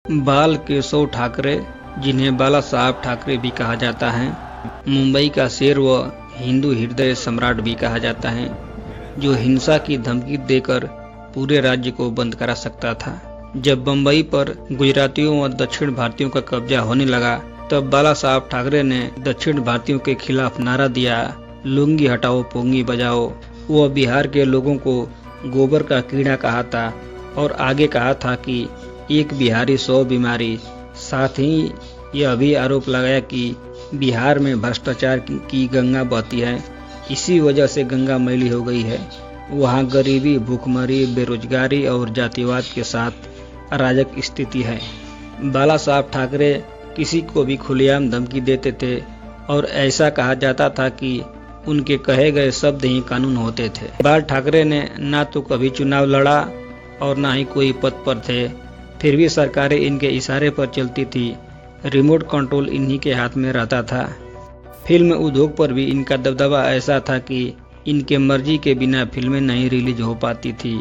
बाल केशव ठाकरे, जिन्हें बाला साहब ठाकरे भी कहा जाता है, मुंबई का शेर व हिंदू हृदय सम्राट भी कहा जाता है, जो हिंसा की धमकी देकर पूरे राज्य को बंद करा सकता था। जब बंबई पर गुजरातियों व दक्षिण भारतीयों का कब्जा होने लगा, तब बाला साहब ठाकरे ने दक्षिण भारतीयों के खिलाफ नारा दिया, लुंगी हटाओ पोंगी बजाओ। वह बिहार के लोगों को गोबर का कीड़ा कहा था और आगे कहा था कि एक बिहारी 100 बीमारी। साथ ही यह भी आरोप लगाया कि बिहार में भ्रष्टाचार की गंगा बहती है, इसी वजह से गंगा मैली हो गई है। वहाँ गरीबी, भूखमरी, बेरोजगारी और जातिवाद के साथ अराजक स्थिति है। बाला साहब ठाकरे किसी को भी खुलेआम धमकी देते थे और ऐसा कहा जाता था कि उनके कहे गए शब्द ही कानून होते थे। बाल ठाकरे ने ना तो कभी चुनाव लड़ा और ना ही कोई पद पर थे, फिर भी सरकारें इनके इशारे पर चलती थी। रिमोट कंट्रोल इन्हीं के हाथ में रहता था। फिल्म उद्योग पर भी इनका दबदबा ऐसा था कि इनके मर्जी के बिना फिल्में नहीं रिलीज हो पाती थी।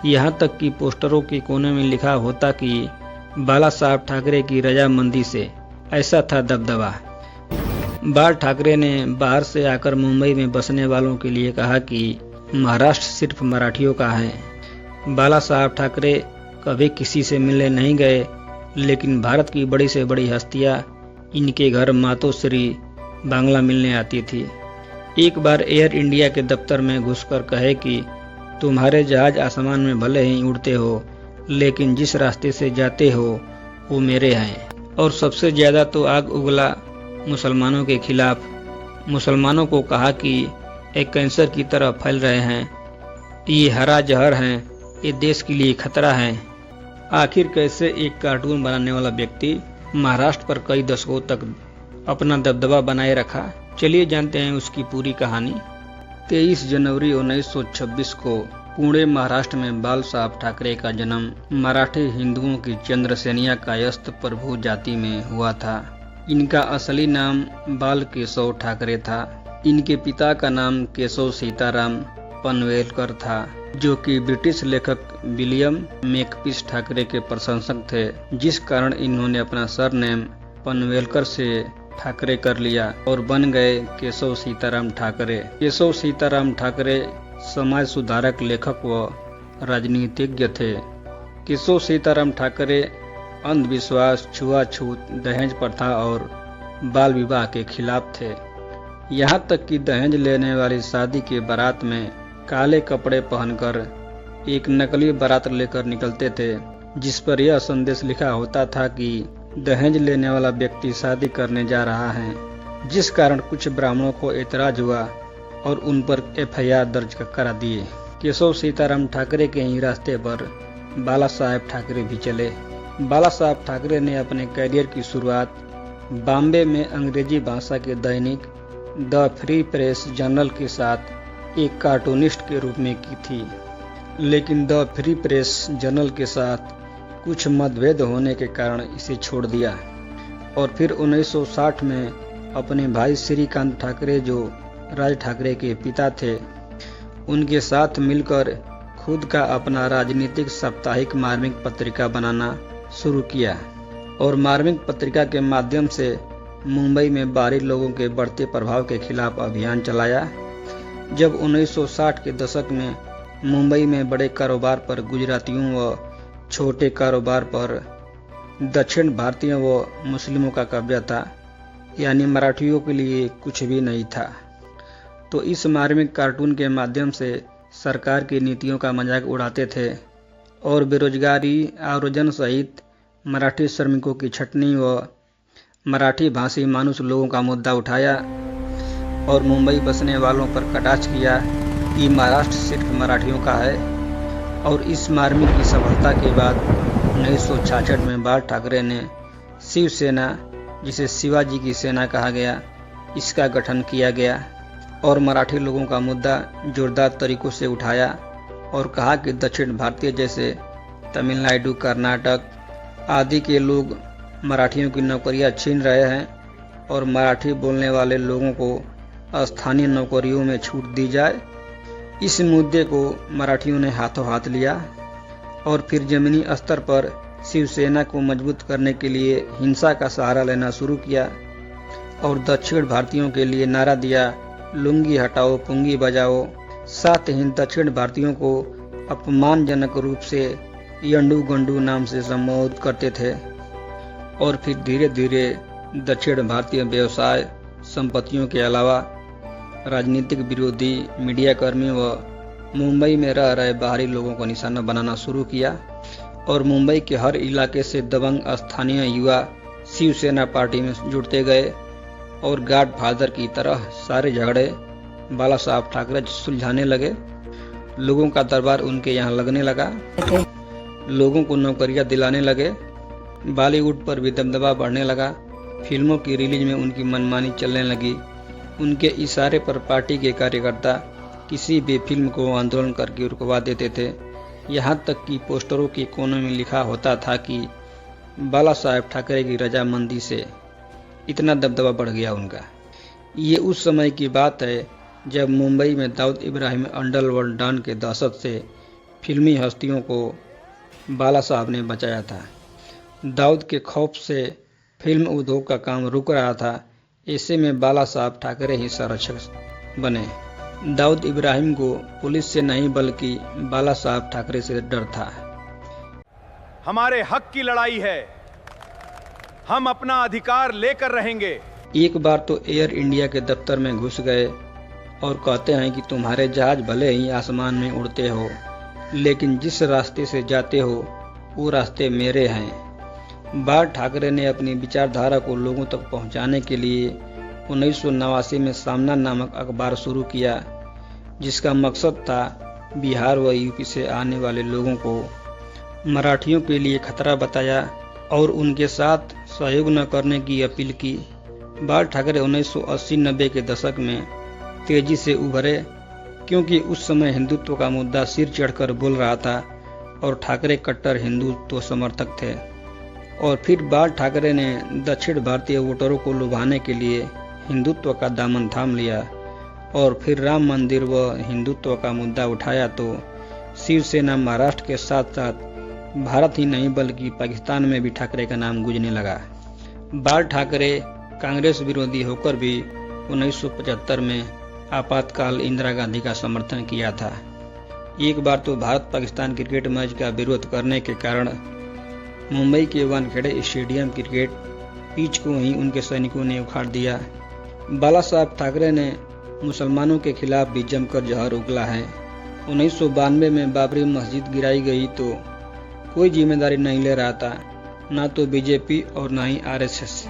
यहाँ तक कि पोस्टरों के कोने में लिखा होता कि बाला साहब ठाकरे की रजामंदी से, ऐसा था दबदबा। बाल ठाकरे ने बाहर से आकर मुंबई में बसने वालों के लिए कहा कि महाराष्ट्र सिर्फ मराठियों का है। बाला साहब ठाकरे कभी किसी से मिलने नहीं गए, लेकिन भारत की बड़ी से बड़ी हस्तियां इनके घर मातोश्री बांग्ला मिलने आती थी। एक बार एयर इंडिया के दफ्तर में घुसकर कहे कि तुम्हारे जहाज आसमान में भले ही उड़ते हो, लेकिन जिस रास्ते से जाते हो वो मेरे हैं। और सबसे ज्यादा तो आग उगला मुसलमानों के खिलाफ। मुसलमानों को कहा कि एक कैंसर की तरह फैल रहे हैं, ये हरा जहर हैं, ये देश के लिए खतरा है। आखिर कैसे एक कार्टून बनाने वाला व्यक्ति महाराष्ट्र पर कई दशकों तक अपना दबदबा बनाए रखा, चलिए जानते हैं उसकी पूरी कहानी। 23 जनवरी 1926 को पुणे महाराष्ट्र में बाल साहब ठाकरे का जन्म मराठी हिंदुओं की चंद्रसेनिया कायस्थ प्रभु जाति में हुआ था। इनका असली नाम बाल केशव ठाकरे था। इनके पिता का नाम केशव सीताराम पनवेलकर था, जो कि ब्रिटिश लेखक विलियम मेकपीस ठाकरे के प्रशंसक थे, जिस कारण इन्होंने अपना सरनेम पनवेलकर से ठाकरे कर लिया और बन गए केशव सीताराम ठाकरे। केशव सीताराम ठाकरे समाज सुधारक, लेखक व राजनीतिज्ञ थे। केशव सीताराम ठाकरे अंधविश्वास, छुआछूत, दहेज प्रथा और बाल विवाह के खिलाफ थे। यहाँ तक कि दहेज लेने वाली शादी के बारात में काले कपड़े पहनकर एक नकली बारात लेकर निकलते थे, जिस पर यह संदेश लिखा होता था कि दहेज लेने वाला व्यक्ति शादी करने जा रहा है, जिस कारण कुछ ब्राह्मणों को एतराज हुआ और उन पर FIR दर्ज करा दिए। केशव सीताराम ठाकरे के ही रास्ते पर बाला साहब ठाकरे भी चले। बाला साहब ठाकरे ने अपने करियर की शुरुआत बॉम्बे में अंग्रेजी भाषा के दैनिक द फ्री प्रेस जर्नल के साथ एक कार्टूनिस्ट के रूप में की थी, लेकिन द फ्री प्रेस जर्नल के साथ कुछ मतभेद होने के कारण इसे छोड़ दिया और फिर 1960 में अपने भाई श्रीकांत ठाकरे, जो राज ठाकरे के पिता थे, उनके साथ मिलकर खुद का अपना राजनीतिक साप्ताहिक मार्मिक पत्रिका बनाना शुरू किया और मार्मिक पत्रिका के माध्यम से मुंबई में बाहरी लोगों के बढ़ते प्रभाव के खिलाफ अभियान चलाया। जब 1960 के दशक में मुंबई में बड़े कारोबार पर गुजरातियों व छोटे कारोबार पर दक्षिण भारतीयों व मुस्लिमों का कब्जा था, यानी मराठियों के लिए कुछ भी नहीं था, तो इस मार्मिक कार्टून के माध्यम से सरकार की नीतियों का मजाक उड़ाते थे और बेरोजगारी, आव्रजन सहित मराठी श्रमिकों की छटनी व मराठी भाषी मानुष लोगों का मुद्दा उठाया और मुंबई बसने वालों पर कटाक्ष किया कि महाराष्ट्र सिर्फ मराठियों का है। और इस मार्मिक की सफलता के बाद 1966 में बाल ठाकरे ने शिवसेना, जिसे शिवाजी की सेना कहा गया, इसका गठन किया गया और मराठी लोगों का मुद्दा जोरदार तरीकों से उठाया और कहा कि दक्षिण भारतीय जैसे तमिलनाडु, कर्नाटक आदि के लोग मराठियों की नौकरियां छीन रहे हैं और मराठी बोलने वाले लोगों को स्थानीय नौकरियों में छूट दी जाए। इस मुद्दे को मराठियों ने हाथों हाथ लिया और फिर जमीनी स्तर पर शिवसेना को मजबूत करने के लिए हिंसा का सहारा लेना शुरू किया और दक्षिण भारतीयों के लिए नारा दिया, लुंगी हटाओ पुंगी बजाओ। साथ ही दक्षिण भारतीयों को अपमानजनक रूप से यंडू गंडू नाम से संबोधित करते थे और फिर धीरे धीरे दक्षिण भारतीय व्यवसाय संपत्तियों के अलावा राजनीतिक विरोधी, मीडिया कर्मी व मुंबई में रह रहे बाहरी लोगों को निशाना बनाना शुरू किया और मुंबई के हर इलाके से दबंग स्थानीय युवा शिवसेना पार्टी में जुड़ते गए और गॉड फादर की तरह सारे झगड़े बाला साहब ठाकरे सुलझाने लगे। लोगों का दरबार उनके यहाँ लगने लगा, लोगों को नौकरियां दिलाने लगे, बॉलीवुड पर भी दबदबा बढ़ने लगा, फिल्मों की रिलीज में उनकी मनमानी चलने लगी। उनके इशारे पर पार्टी के कार्यकर्ता किसी भी फिल्म को आंदोलन करके रुकवा देते थे। यहाँ तक कि पोस्टरों के कोनों में लिखा होता था कि बाला साहेब ठाकरे की रजामंदी से। इतना दबदबा बढ़ गया उनका। ये उस समय की बात है जब मुंबई में दाऊद इब्राहिम अंडरवर्ल्ड डॉन के दहशत से फिल्मी हस्तियों को बाला साहब ने बचाया था। दाऊद के खौफ से फिल्म उद्योग का काम रुक रहा था। ऐसे में बाला साहब ठाकरे ही संरक्षक बने। दाऊद इब्राहिम को पुलिस से नहीं बल्कि बाला साहब ठाकरे से डर था। हमारे हक की लड़ाई है, हम अपना अधिकार लेकर रहेंगे। एक बार तो एयर इंडिया के दफ्तर में घुस गए और कहते हैं कि तुम्हारे जहाज भले ही आसमान में उड़ते हो, लेकिन जिस रास्ते से जाते हो वो रास्ते मेरे हैं। बाल ठाकरे ने अपनी विचारधारा को लोगों तक पहुंचाने के लिए 1989 में सामना नामक अखबार शुरू किया, जिसका मकसद था बिहार व यूपी से आने वाले लोगों को मराठियों के लिए खतरा बताया और उनके साथ सहयोग न करने की अपील की। बाल ठाकरे 1980-90 के दशक में तेजी से उभरे क्योंकि उस समय हिंदुत्व का मुद्दा सिर चढ़कर बोल रहा था और ठाकरे कट्टर हिंदुत्व समर्थक थे। और फिर बाल ठाकरे ने दक्षिण भारतीय वोटरों को लुभाने के लिए हिंदुत्व का दामन थाम लिया और फिर राम मंदिर व हिंदुत्व का मुद्दा उठाया तो शिवसेना महाराष्ट्र के साथ साथ भारत ही नहीं बल्कि पाकिस्तान में भी ठाकरे का नाम गूंजने लगा। बाल ठाकरे कांग्रेस विरोधी होकर भी 1975 में आपातकाल इंदिरा गांधी का समर्थन किया था। एक बार तो भारत पाकिस्तान क्रिकेट मैच का विरोध करने के कारण मुंबई के वानखेड़े स्टेडियम क्रिकेट पिच को ही उनके सैनिकों ने उखाड़ दिया। बाला साहब ठाकरे ने मुसलमानों के खिलाफ भी जमकर जहर उगला है। 1992 में बाबरी मस्जिद गिराई गई तो कोई जिम्मेदारी नहीं ले रहा था, ना तो बीजेपी और ना ही आरएसएस।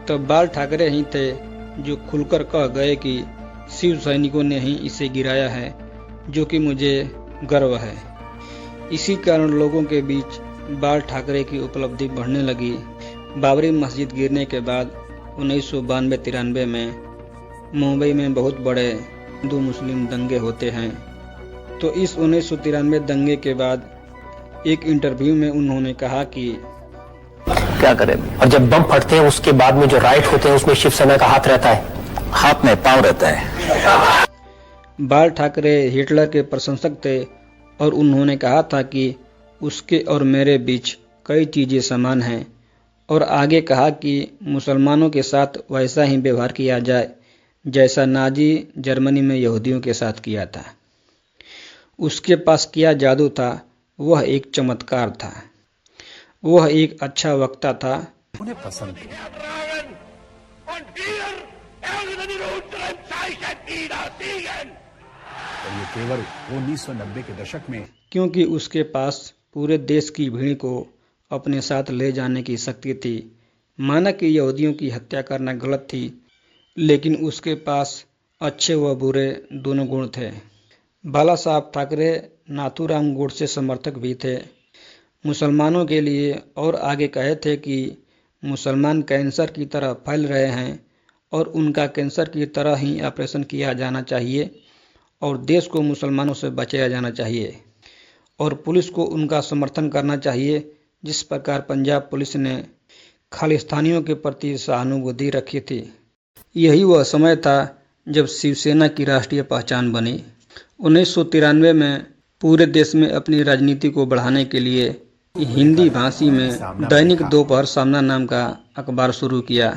तो बाल ठाकरे ही थे जो खुलकर कह गए कि शिव सैनिकों ने ही इसे गिराया है, जो कि मुझे गर्व है। इसी कारण लोगों के बीच बाल ठाकरे की उपलब्धि बढ़ने लगी। बाबरी मस्जिद गिरने के बाद 1992-93 में मुंबई में बहुत बड़े हिंदू मुस्लिम दंगे होते हैं। तो इस 1993 दंगे के बाद एक इंटरव्यू में उन्होंने कहा कि क्या करें, और जब बम फटते हैं उसके बाद में जो राइट होते हैं उसमें शिवसेना का हाथ रहता है, हाथ में पांव रहता है। बाल ठाकरे हिटलर के प्रशंसक थे और उन्होंने कहा था कि उसके और मेरे बीच कई चीजें समान हैं और आगे कहा कि मुसलमानों के साथ वैसा ही व्यवहार किया जाए जैसा नाजी जर्मनी में यहूदियों के साथ किया था। उसके पास क्या जादू था, वह एक चमत्कार था। वह एक अच्छा वक्ता था। उन्हें पसंद और ये केवल 1990 के दशक में, क्योंकि उसके पास पूरे देश की भीड़ को अपने साथ ले जाने की शक्ति थी। माना कि यहूदियों की हत्या करना गलत थी, लेकिन उसके पास अच्छे व बुरे दोनों गुण थे। बाला साहब ठाकरे नाथूराम गोडसे समर्थक भी थे। मुसलमानों के लिए और आगे कहे थे कि मुसलमान कैंसर की तरह फैल रहे हैं और उनका कैंसर की तरह ही ऑपरेशन किया जाना चाहिए और देश को मुसलमानों से बचाया जाना चाहिए और पुलिस को उनका समर्थन करना चाहिए जिस प्रकार पंजाब पुलिस ने खालिस्तानियों के प्रति सहानुभूति रखी थी। यही वह समय था जब शिवसेना की राष्ट्रीय पहचान बनी। 1993 में पूरे देश में अपनी राजनीति को बढ़ाने के लिए हिंदी भाषी में दैनिक दोपहर सामना नाम का अखबार शुरू किया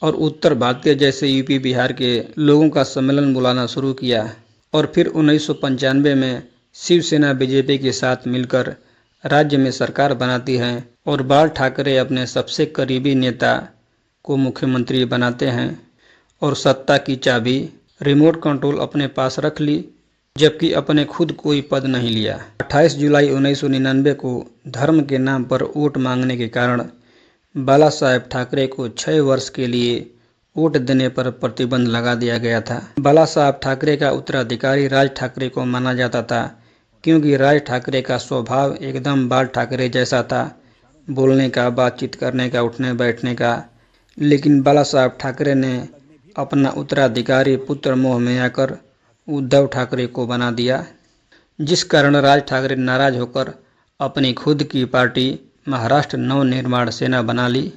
और उत्तर भारतीय जैसे यूपी बिहार के लोगों का सम्मेलन बुलाना शुरू किया। और फिर 1995 में शिवसेना बीजेपी के साथ मिलकर राज्य में सरकार बनाती है और बाल ठाकरे अपने सबसे करीबी नेता को मुख्यमंत्री बनाते हैं और सत्ता की चाबी रिमोट कंट्रोल अपने पास रख ली, जबकि अपने खुद कोई पद नहीं लिया। 28 जुलाई 1999 को धर्म के नाम पर वोट मांगने के कारण बाला साहेब ठाकरे को 6 वर्ष के लिए वोट देने पर प्रतिबंध लगा दिया गया था। बाला साहब ठाकरे का उत्तराधिकारी राज ठाकरे को माना जाता था, क्योंकि राज ठाकरे का स्वभाव एकदम बाल ठाकरे जैसा था, बोलने का, बातचीत करने का, उठने बैठने का। लेकिन बाला साहब ठाकरे ने अपना उत्तराधिकारी पुत्र मोह में आकर उद्धव ठाकरे को बना दिया, जिस कारण राज ठाकरे नाराज होकर अपनी खुद की पार्टी महाराष्ट्र नवनिर्माण सेना बना ली।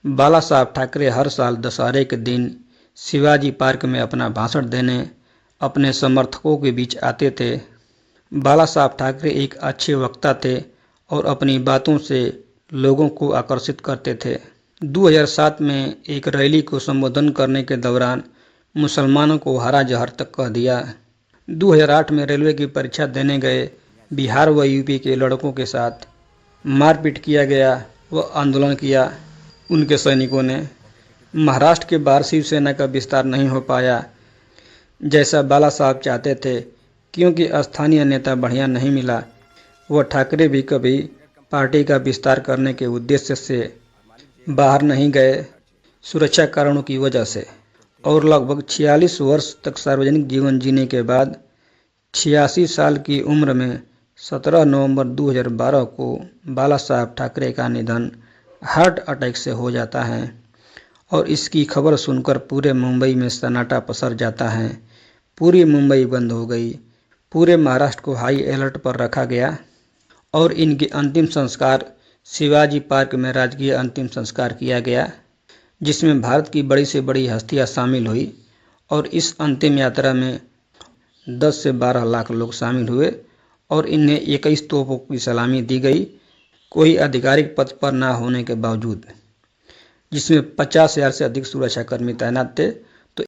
बाला साहब ठाकरे हर साल दशहरे के दिन शिवाजी पार्क में अपना भाषण देने अपने समर्थकों के बीच आते थे। बाला साहब ठाकरे एक अच्छे वक्ता थे और अपनी बातों से लोगों को आकर्षित करते थे। 2007 में एक रैली को संबोधन करने के दौरान मुसलमानों को हरा जहर तक कह दिया। 2008 में रेलवे की परीक्षा देने गए बिहार व यूपी के लड़कों के साथ मारपीट किया गया व आंदोलन किया उनके सैनिकों ने। महाराष्ट्र के बाहर शिवसेना का विस्तार नहीं हो पाया जैसा बाला साहब चाहते थे, क्योंकि स्थानीय नेता बढ़िया नहीं मिला। वह ठाकरे भी कभी पार्टी का विस्तार करने के उद्देश्य से बाहर नहीं गए, सुरक्षा कारणों की वजह से। और लगभग 46 वर्ष तक सार्वजनिक जीवन जीने के बाद 86 साल की उम्र में 17 नवंबर 2012 को बाला साहब ठाकरे का निधन हार्ट अटैक से हो जाता है और इसकी खबर सुनकर पूरे मुंबई में सन्नाटा पसर जाता है। पूरी मुंबई बंद हो गई। पूरे महाराष्ट्र को हाई अलर्ट पर रखा गया और इनके अंतिम संस्कार शिवाजी पार्क में राजकीय अंतिम संस्कार किया गया, जिसमें भारत की बड़ी से बड़ी हस्तियां शामिल हुई। और इस अंतिम यात्रा में 10 से 12 लाख लोग शामिल हुए और इन्हें 21 तोपों की सलामी दी गई, कोई आधिकारिक पद पर न होने के बावजूद, जिसमें 50,000 से अधिक सुरक्षाकर्मी तैनात थे